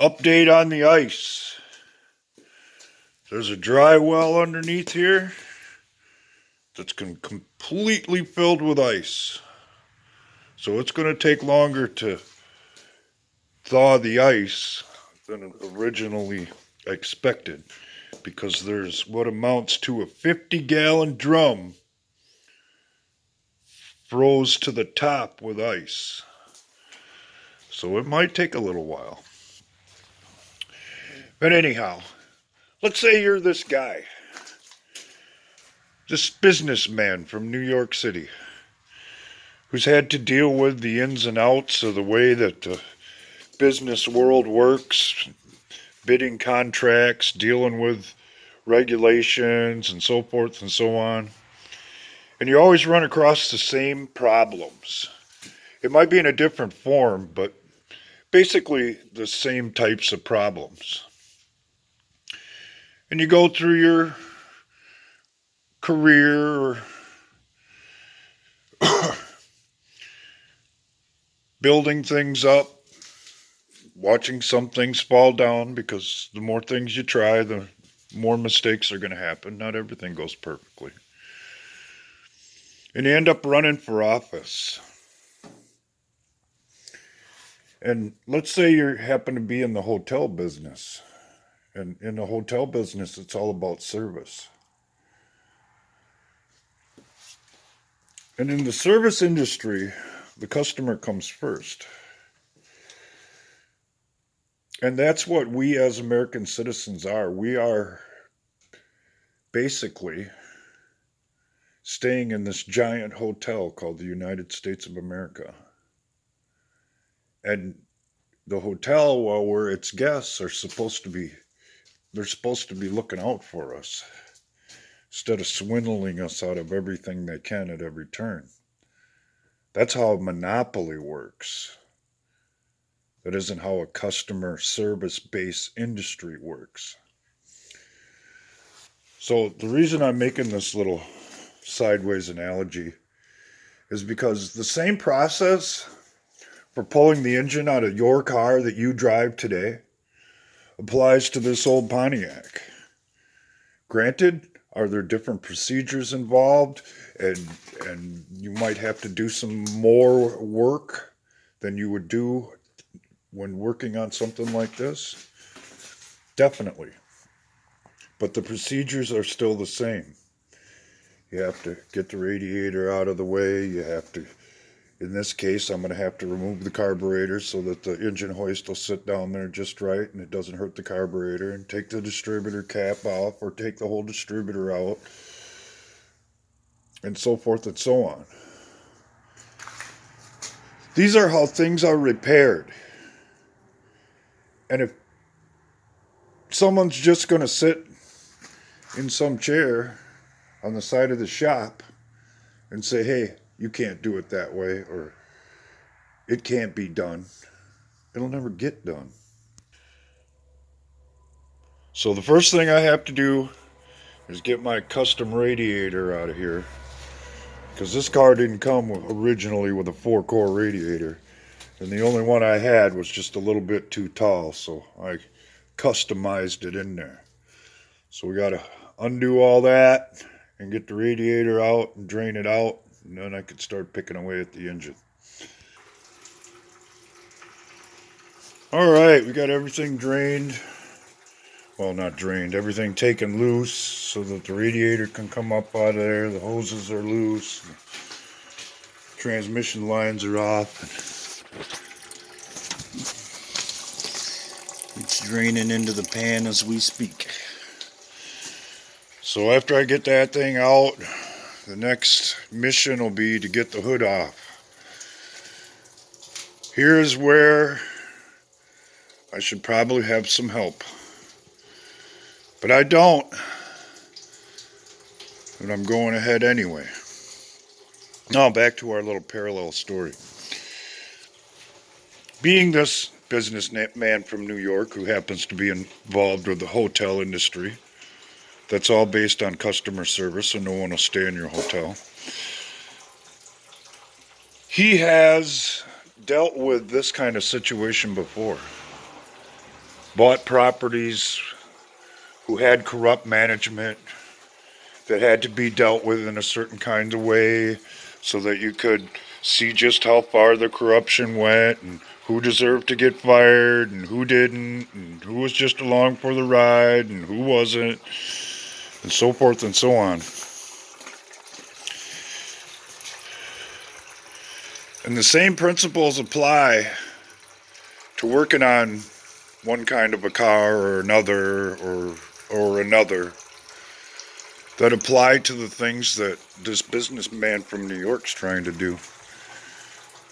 Update on the ice. There's a dry well underneath here that's completely filled with ice. So it's going to take longer to thaw the ice than originally expected, because there's what amounts to a 50-gallon drum froze to the top with ice. So it might take a little while. But anyhow, let's say you're this guy, this businessman from New York City, who's had to deal with the ins and outs of the way that the business world works, bidding contracts, dealing with regulations, and so forth and so on. And you always run across the same problems. It might be in a different form, but basically the same types of problems. And you go through your career building things up, watching some things fall down, because the more things you try, the more mistakes are going to happen. Not everything goes perfectly. And you end up running for office. And let's say you happen to be in the hotel business. And in the hotel business, it's all about service. And in the service industry, the customer comes first. And that's what we as American citizens are. We are basically staying in this giant hotel called the United States of America. And the hotel, while we're its guests, they're supposed to be looking out for us, instead of swindling us out of everything they can at every turn. That's how a monopoly works. That isn't how a customer service-based industry works. So the reason I'm making this little sideways analogy is because the same process for pulling the engine out of your car that you drive today applies to this old Pontiac. Granted, are there different procedures involved, and you might have to do some more work than you would do when working on something like this? Definitely. But the procedures are still the same. You have to get the radiator out of the way. You have to, in this case, I'm going to have to remove the carburetor so that the engine hoist will sit down there just right and it doesn't hurt the carburetor, and take the distributor cap off or take the whole distributor out, and so forth and so on. These are how things are repaired. And if someone's just going to sit in some chair on the side of the shop and say, hey, you can't do it that way, or it can't be done, it'll never get done. So the first thing I have to do is get my custom radiator out of here, because this car didn't come originally with a 4-core radiator, and the only one I had was just a little bit too tall, so I customized it in there. So we got to undo all that and get the radiator out and drain it out, and then I could start picking away at the engine. Alright, we got everything drained. Well, not drained, everything taken loose so that the radiator can come up out of there. The hoses are loose. Transmission lines are off. It's draining into the pan as we speak. So after I get that thing out, the next mission will be to get the hood off. Here's where I should probably have some help. But I don't. But I'm going ahead anyway. Now back to our little parallel story. Being this businessman from New York who happens to be involved with the hotel industry, that's all based on customer service, so no one will stay in your hotel. He has dealt with this kind of situation before. bought properties, who had corrupt management that had to be dealt with in a certain kind of way so that you could see just how far the corruption went and who deserved to get fired and who didn't and who was just along for the ride and who wasn't, and so forth and so on. And the same principles apply to working on one kind of a car or another or another that apply to the things that this businessman from New York's trying to do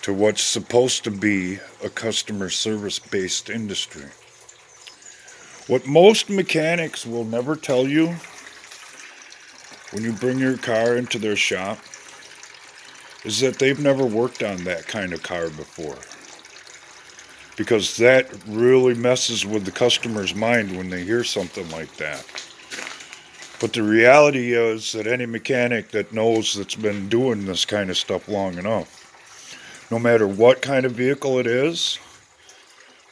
to what's supposed to be a customer service based industry. What most mechanics will never tell you when you bring your car into their shop is that they've never worked on that kind of car before. Because that really messes with the customer's mind when they hear something like that. But the reality is that any mechanic that knows that's been doing this kind of stuff long enough, no matter what kind of vehicle it is,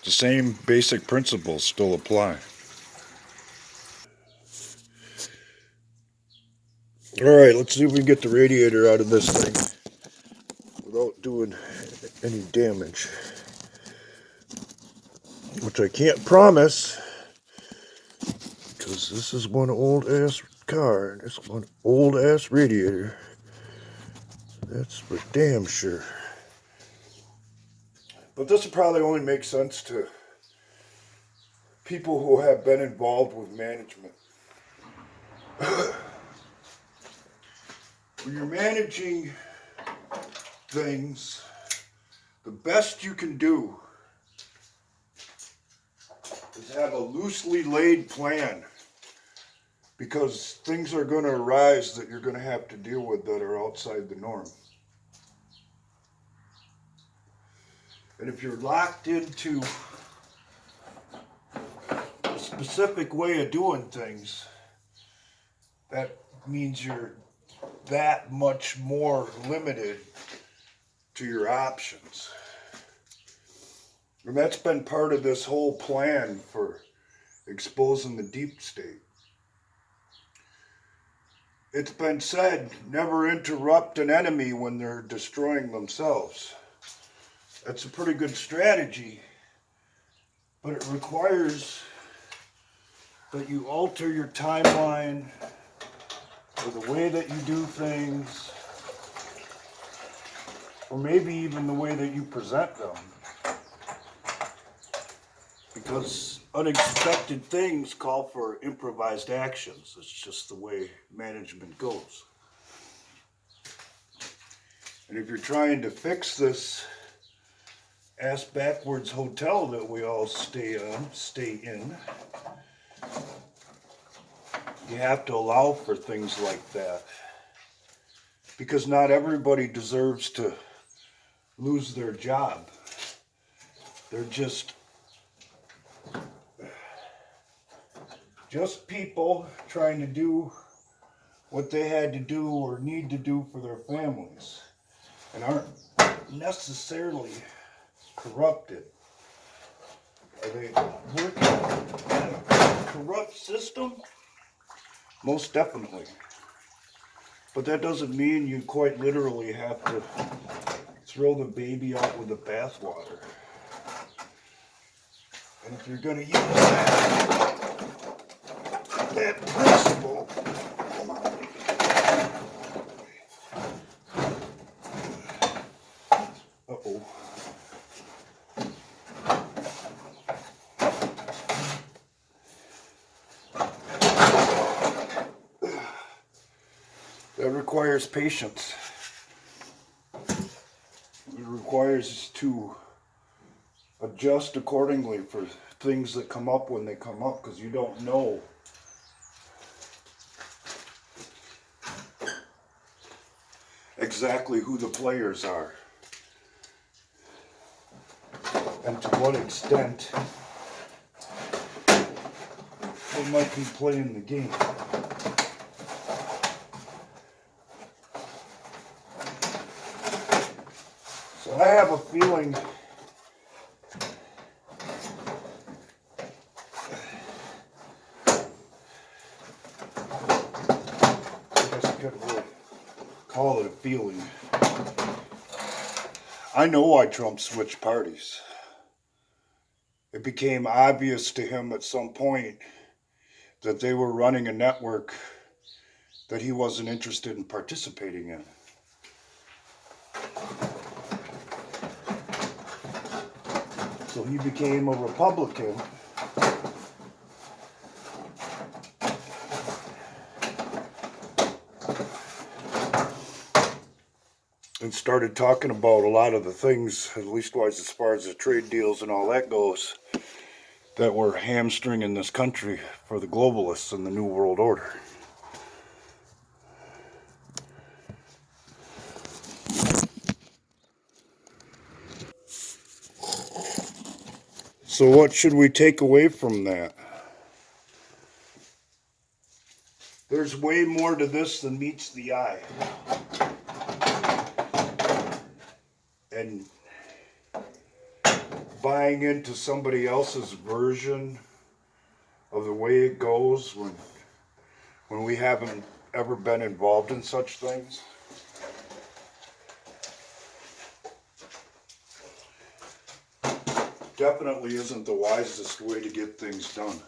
the same basic principles still apply. Alright, let's see if we can get the radiator out of this thing without doing any damage. Which I can't promise, because this is one old ass car and this one old ass radiator. That's for damn sure. But this will probably only make sense to people who have been involved with management. When you're managing things, the best you can do is have a loosely laid plan, because things are going to arise that you're going to have to deal with that are outside the norm. And if you're locked into a specific way of doing things, that means you're that much more limited to your options. And that's been part of this whole plan for exposing the deep state. It's been said, never interrupt an enemy when they're destroying themselves. That's a pretty good strategy, but it requires that you alter your timeline or the way that you do things, or maybe even the way that you present them. Because unexpected things call for improvised actions. It's just the way management goes. And if you're trying to fix this ass-backwards hotel that we all stay in, you have to allow for things like that. Because not everybody deserves to lose their job. They're just people trying to do what they had to do or need to do for their families, and aren't necessarily corrupted. Are they working in a corrupt system? Most definitely. But that doesn't mean you quite literally have to throw the baby out with the bathwater. And if you're going to use that principle, uh-oh. That requires patience. It requires to adjust accordingly for things that come up when they come up, because you don't know exactly who the players are and to what extent they might be playing the game. So I have a feeling could call it a feeling. I know why Trump switched parties. It became obvious to him at some point that they were running a network that he wasn't interested in participating in. So he became a Republican. And started talking about a lot of the things, at least wise as far as the trade deals and all that goes, that were hamstringing this country for the globalists and the New World Order. So what should we take away from that? There's way more to this than meets the eye. And buying into somebody else's version of the way it goes when we haven't ever been involved in such things, definitely isn't the wisest way to get things done.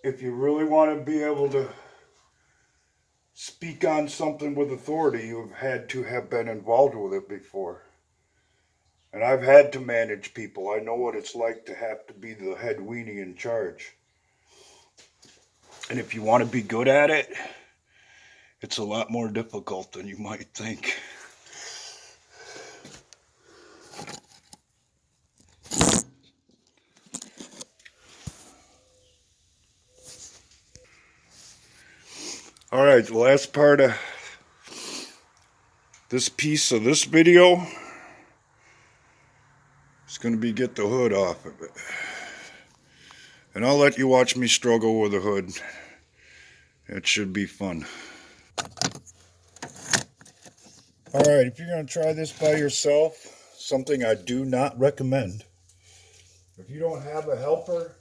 If you really want to be able to speak on something with authority, you've had to have been involved with it before. And I've had to manage people. I know what it's like to have to be the head weenie in charge. And if you want to be good at it, it's a lot more difficult than you might think. All right, the last part of this piece of this video is going to be get the hood off of it. And I'll let you watch me struggle with the hood. It should be fun. All right, if you're going to try this by yourself, something I do not recommend. If you don't have a helper,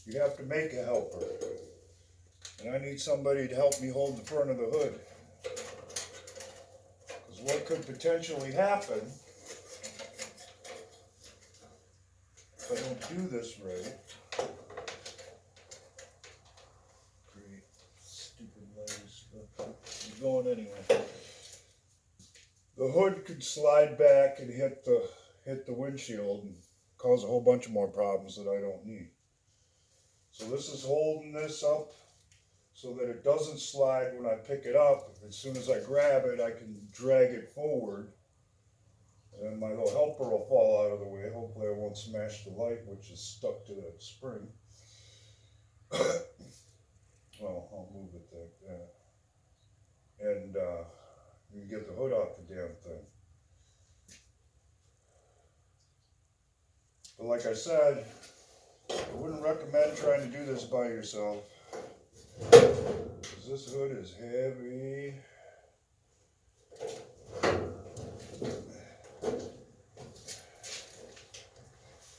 you have to make a helper. And I need somebody to help me hold the front of the hood. Because what could potentially happen if I don't do this right? Great, stupid legs, but I'm going anyway. The hood could slide back and hit the windshield and cause a whole bunch of more problems that I don't need. So this is holding this up so that it doesn't slide when I pick it up. As soon as I grab it, I can drag it forward. And my little helper will fall out of the way. Hopefully I won't smash the light, which is stuck to that spring. Well, I'll move it like that. And you can get the hood off the damn thing. But like I said, I wouldn't recommend trying to do this by yourself. Because this hood is heavy.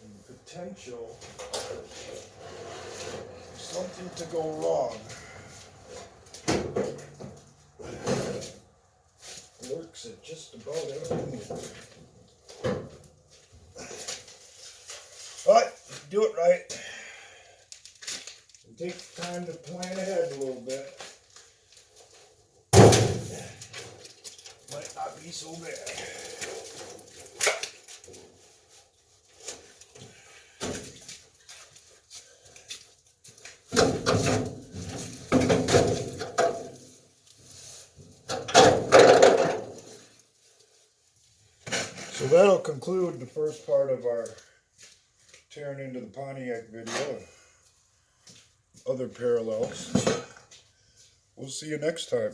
And the potential for something to go wrong lurks at just about every minute. But do it right. And take time to plan ahead a little bit. Might not be so bad. So that'll conclude the first part of our tearing into the Pontiac video and other parallels. We'll see you next time.